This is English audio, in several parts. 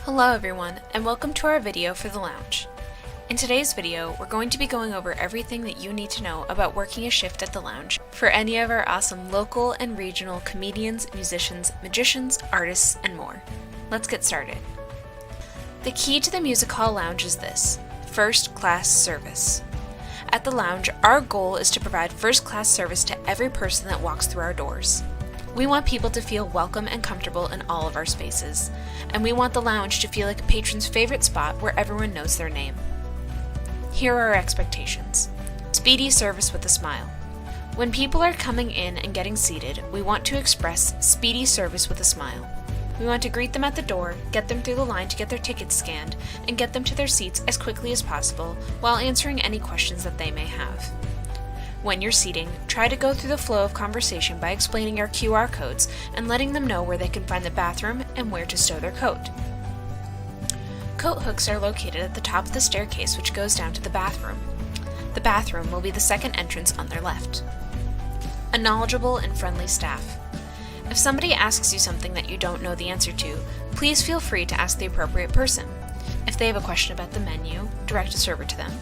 Hello everyone, and welcome to our video for the lounge. In today's video, we're going to be going over everything that you need to know about working a shift at the lounge for any of our awesome local and regional comedians, musicians, magicians, artists, and more. Let's get started. The key to the music hall lounge is this: first-class service. At the lounge, our goal is to provide first-class service to every person that walks through our doors. We want people to feel welcome and comfortable in all of our spaces, and we want the lounge to feel like a patron's favorite spot where everyone knows their name. Here are our expectations. Speedy service with a smile. When people are coming in and getting seated, we want to express speedy service with a smile. We want to greet them at the door, get them through the line to get their tickets scanned, and get them to their seats as quickly as possible while answering any questions that they may have. When you're seating, try to go through the flow of conversation by explaining our QR codes and letting them know where they can find the bathroom and where to stow their coat. Coat hooks are located at the top of the staircase which goes down to the bathroom. The bathroom will be the second entrance on their left. A knowledgeable and friendly staff. If somebody asks you something that you don't know the answer to, please feel free to ask the appropriate person. If they have a question about the menu, direct a server to them.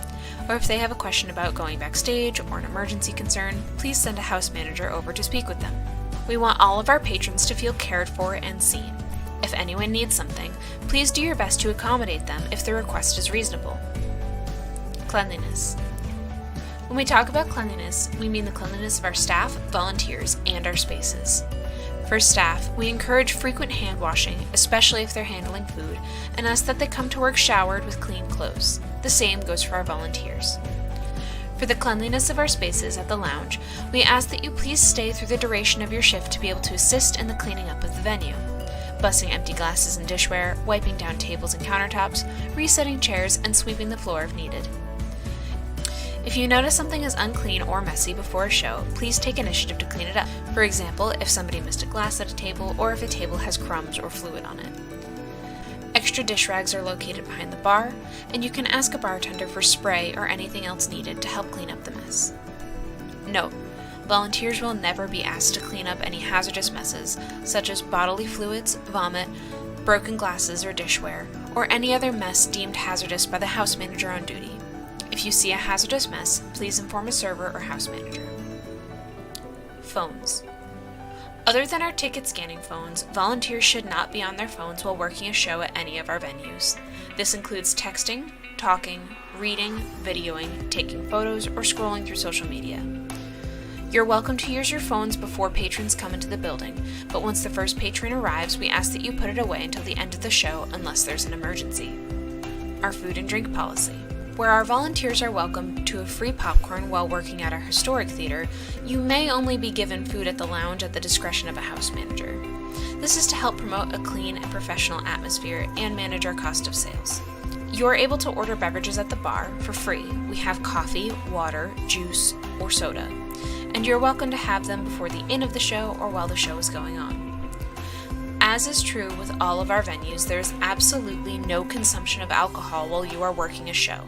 Or if they have a question about going backstage or an emergency concern, please send a house manager over to speak with them. We want all of our patrons to feel cared for and seen. If anyone needs something, please do your best to accommodate them if the request is reasonable. Cleanliness. When we talk about cleanliness, we mean the cleanliness of our staff, volunteers, and our spaces. For staff, we encourage frequent hand washing, especially if they're handling food, and ask that they come to work showered with clean clothes. The same goes for our volunteers. For the cleanliness of our spaces at the lounge, we ask that you please stay through the duration of your shift to be able to assist in the cleaning up of the venue. Bussing empty glasses and dishware, wiping down tables and countertops, resetting chairs, and sweeping the floor if needed. If you notice something is unclean or messy before a show, please take initiative to clean it up. For example, if somebody missed a glass at a table or if a table has crumbs or fluid on it. Extra dish rags are located behind the bar, and you can ask a bartender for spray or anything else needed to help clean up the mess. Note: volunteers will never be asked to clean up any hazardous messes, such as bodily fluids, vomit, broken glasses or dishware, or any other mess deemed hazardous by the house manager on duty. If you see a hazardous mess, please inform a server or house manager. Phones. Other than our ticket scanning phones, volunteers should not be on their phones while working a show at any of our venues. This includes texting, talking, reading, videoing, taking photos, or scrolling through social media. You're welcome to use your phones before patrons come into the building, but once the first patron arrives, we ask that you put it away until the end of the show unless there's an emergency. Our food and drink policy. Where our volunteers are welcome to a free popcorn while working at our historic theater, you may only be given food at the lounge at the discretion of a house manager. This is to help promote a clean and professional atmosphere and manage our cost of sales. You are able to order beverages at the bar for free. We have coffee, water, juice, or soda, and you're welcome to have them before the end of the show or while the show is going on. As is true with all of our venues, there is absolutely no consumption of alcohol while you are working a show.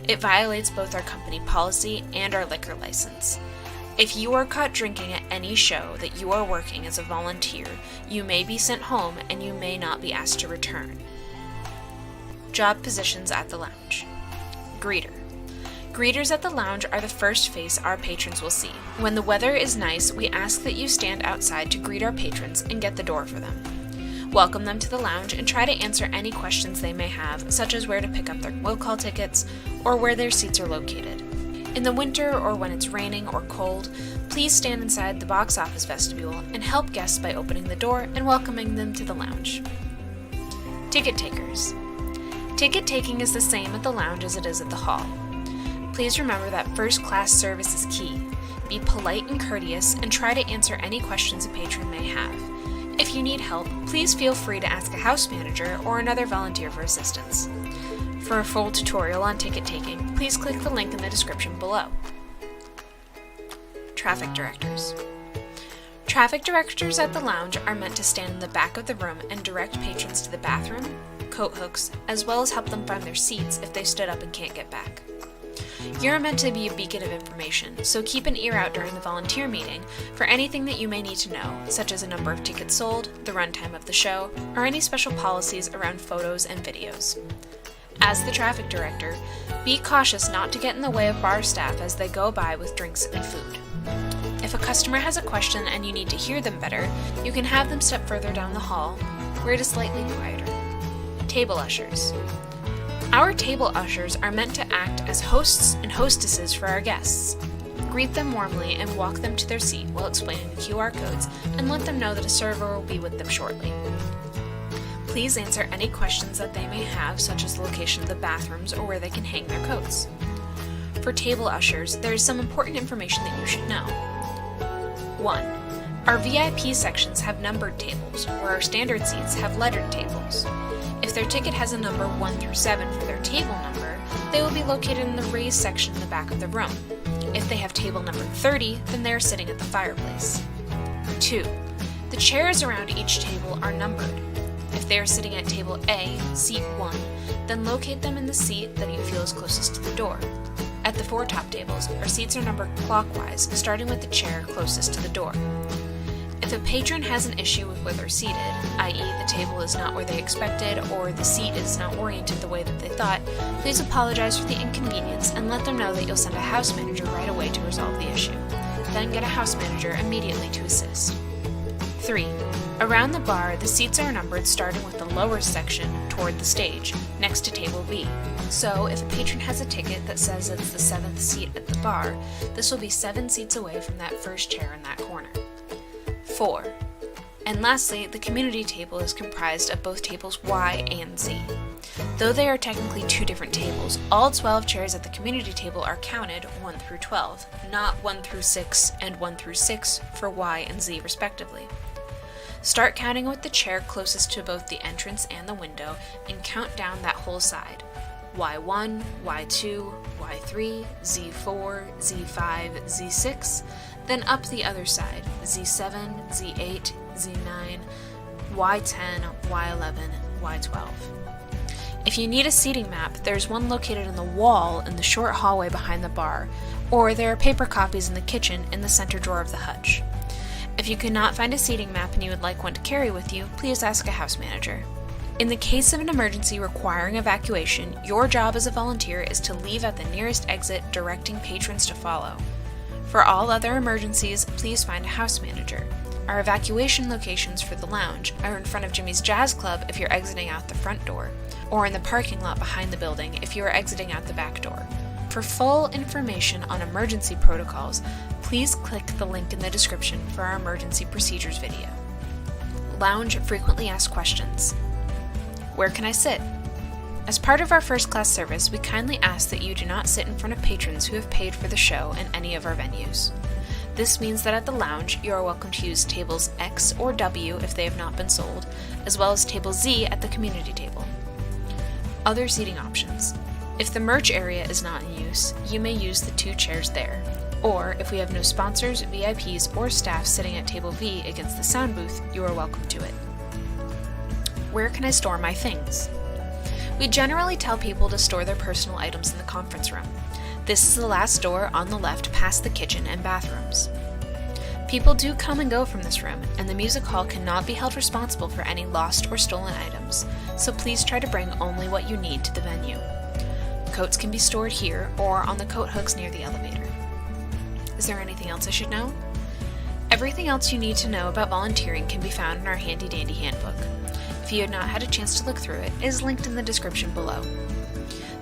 It violates both our company policy and our liquor license. If you are caught drinking at any show that you are working as a volunteer, you may be sent home and you may not be asked to return. Job positions at the lounge. Greeter. Greeters at the lounge are the first face our patrons will see. When the weather is nice, we ask that you stand outside to greet our patrons and get the door for them. Welcome them to the lounge and try to answer any questions they may have, such as where to pick up their will call tickets or where their seats are located. In the winter or when it's raining or cold, please stand inside the box office vestibule and help guests by opening the door and welcoming them to the lounge. Ticket takers. Ticket taking is the same at the lounge as it is at the hall. Please remember that first-class service is key. Be polite and courteous and try to answer any questions a patron may have. If you need help, please feel free to ask a house manager or another volunteer for assistance. For a full tutorial on ticket taking, please click the link in the description below. Traffic directors. Traffic directors at the lounge are meant to stand in the back of the room and direct patrons to the bathroom, coat hooks, as well as help them find their seats if they stood up and can't get back. You're meant to be a beacon of information, so keep an ear out during the volunteer meeting for anything that you may need to know, such as a number of tickets sold, the runtime of the show, or any special policies around photos and videos. As the traffic director, be cautious not to get in the way of bar staff as they go by with drinks and food. If a customer has a question and you need to hear them better, you can have them step further down the hall, where it is slightly quieter. Table ushers. Our table ushers are meant to act as hosts and hostesses for our guests. Greet them warmly and walk them to their seat while explaining the QR codes and let them know that a server will be with them shortly. Please answer any questions that they may have, such as the location of the bathrooms or where they can hang their coats. For table ushers, there is some important information that you should know. 1. Our VIP sections have numbered tables, where our standard seats have lettered tables. If their ticket has a number 1 through 7 for their table number, they will be located in the raised section in the back of the room. If they have table number 30, then they are sitting at the fireplace. 2. The chairs around each table are numbered. If they are sitting at table A, seat 1, then locate them in the seat that you feel is closest to the door. At the 4 top tables, our seats are numbered clockwise, starting with the chair closest to the door. If a patron has an issue with where they're seated, i.e. the table is not where they expected or the seat is not oriented the way that they thought, please apologize for the inconvenience and let them know that you'll send a house manager right away to resolve the issue. Then get a house manager immediately to assist. 3. Around the bar, the seats are numbered starting with the lower section toward the stage, next to table B. So, if a patron has a ticket that says it's the 7th seat at the bar, this will be 7 seats away from that first chair in that corner. 4. And lastly, the community table is comprised of both tables Y and Z. Though they are technically 2 different tables, all 12 chairs at the community table are counted 1 through 12, not 1 through 6 and 1 through 6 for Y and Z respectively. Start counting with the chair closest to both the entrance and the window and count down that whole side. Y1, Y2, Y3, Z4, Z5, Z6, then up the other side, Z7, Z8, Z9, Y10, Y11, Y12. If you need a seating map, there's one located in the wall in the short hallway behind the bar, or there are paper copies in the kitchen in the center drawer of the hutch. If you cannot find a seating map and you would like one to carry with you, please ask a house manager. In the case of an emergency requiring evacuation, your job as a volunteer is to leave at the nearest exit, directing patrons to follow. For all other emergencies, please find a house manager. Our evacuation locations for the lounge are in front of Jimmy's Jazz Club if you're exiting out the front door, or in the parking lot behind the building if you are exiting out the back door. For full information on emergency protocols, please click the link in the description for our emergency procedures video. Lounge frequently asked questions. Where can I sit? As part of our first class service, we kindly ask that you do not sit in front of patrons who have paid for the show in any of our venues. This means that at the lounge, you are welcome to use tables X or W if they have not been sold, as well as table Z at the community table. Other seating options. If the merch area is not in use, you may use the 2 chairs there. Or, if we have no sponsors, VIPs, or staff sitting at table V against the sound booth, you are welcome to it. Where can I store my things? We generally tell people to store their personal items in the conference room. This is the last door on the left past the kitchen and bathrooms. People do come and go from this room, and the music hall cannot be held responsible for any lost or stolen items, so please try to bring only what you need to the venue. Coats can be stored here or on the coat hooks near the elevator. Is there anything else I should know? Everything else you need to know about volunteering can be found in our handy-dandy handbook. If you had not had a chance to look through it, it is linked in the description below.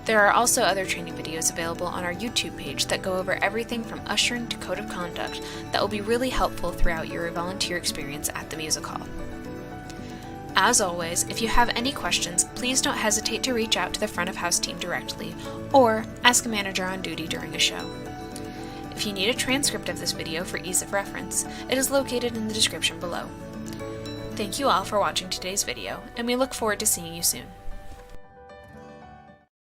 There are also other training videos available on our YouTube page that go over everything from ushering to code of conduct that will be really helpful throughout your volunteer experience at the music hall. As always, if you have any questions, please don't hesitate to reach out to the front of house team directly, or ask a manager on duty during a show. If you need a transcript of this video for ease of reference, it is located in the description below. Thank you all for watching today's video, and we look forward to seeing you soon.